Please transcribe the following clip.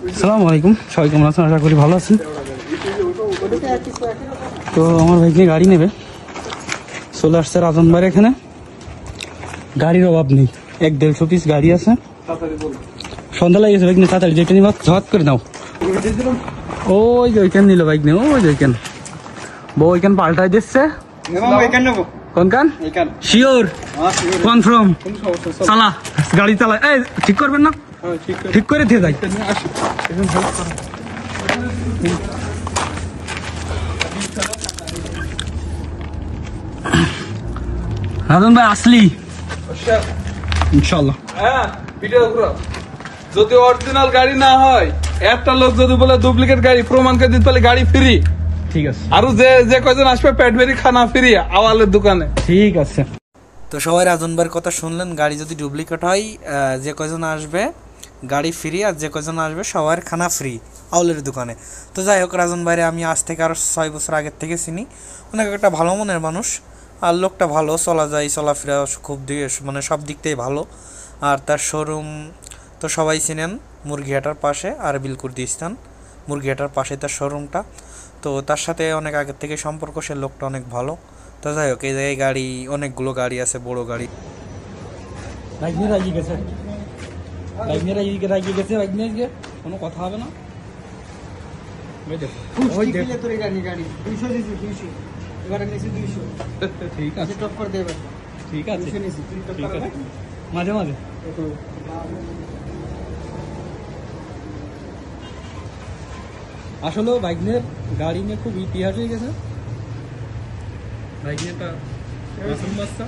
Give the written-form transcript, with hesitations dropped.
আসসালামু আলাইকুম, সবাই কেমন আছেন? আশা করি ভালো আছেন। তো আমার ভাইকে গাড়ি নেবে, চলে আসছে রাজন ভাইয়ের এখানে। গাড়ির অভাব নেই, 1-150 পিস গাড়ি আছে। সন্ধ্যা লাগিয়েছে বাইক নিয়ে, তাড়াতাড়ি যেটা নিবা ঝট করে নাও। ওই যে ওইখান নিল বাইক নিয়ে, ওই যে ওইখান বউ ওইখান পাল্টাই দিচ্ছে। কোন কান? Sure confirm. চালা গাড়ি চালা, এই ঠিক করবেন না? ঠিক করে দিয়ে যাই। রাজন ভাই আসলি ইনশাল্লাহ। হ্যাঁ, ভিডিও করো। যদি অরিজিনাল গাড়ি না হয়, একটা লোক যদি বলে ডুপ্লিকেট গাড়ি প্রমাণ করে দিতে পারলে গাড়ি ফ্রি। ঠিক আছে। আর যে কয়জন আসবে পেট ভরি খানা ফ্রি আওয়ালের দোকানে। ঠিক আছে। তো সবাই রাজন ভাইয়ের কথা শুনলেন, গাড়ি যদি ডুপ্লিকেট হয় যে কয়জন আসবে গাড়ি ফ্রি, আর যে কয়জন আসবে সবার খানা ফ্রি আউলের দোকানে। তো যাই হোক, রাজন ভাইরে আমি আজ থেকে আরও 6 বছর আগের থেকে চিনি। অনেক একটা ভালো মনের মানুষ, আর লোকটা ভালো, চলা যায় চলাফেরা খুব মানে সব দিক থেকে ভালো। আর তার শোরুম তো সবাই চিনেন, মুরগিহাটার পাশে আরবিল কুর্দিস্তান, মুরগিহাটার পাশে তার শোরুমটা। তো তার সাথে অনেক আগের থেকে সম্পর্ক, সে লোকটা অনেক ভালো। তো যাই হোক, এই জায়গায় গাড়ি অনেকগুলো গাড়ি আছে, বড় গাড়ি। বাইক নিয়ে রাজি গেছে, বাইক নিয়ে রাজি গেছে, বাইক নিয়ে গিয়ে কোনো কথা হবে না। ঠিক আছে, ঠিক আছে, মাঝে মাঝে আসলে বাইক নিয়ে গাড়ি নিয়ে খুব ইতিহাস হয়ে গেছে। বাইক নিয়ে একটা বাচ্চা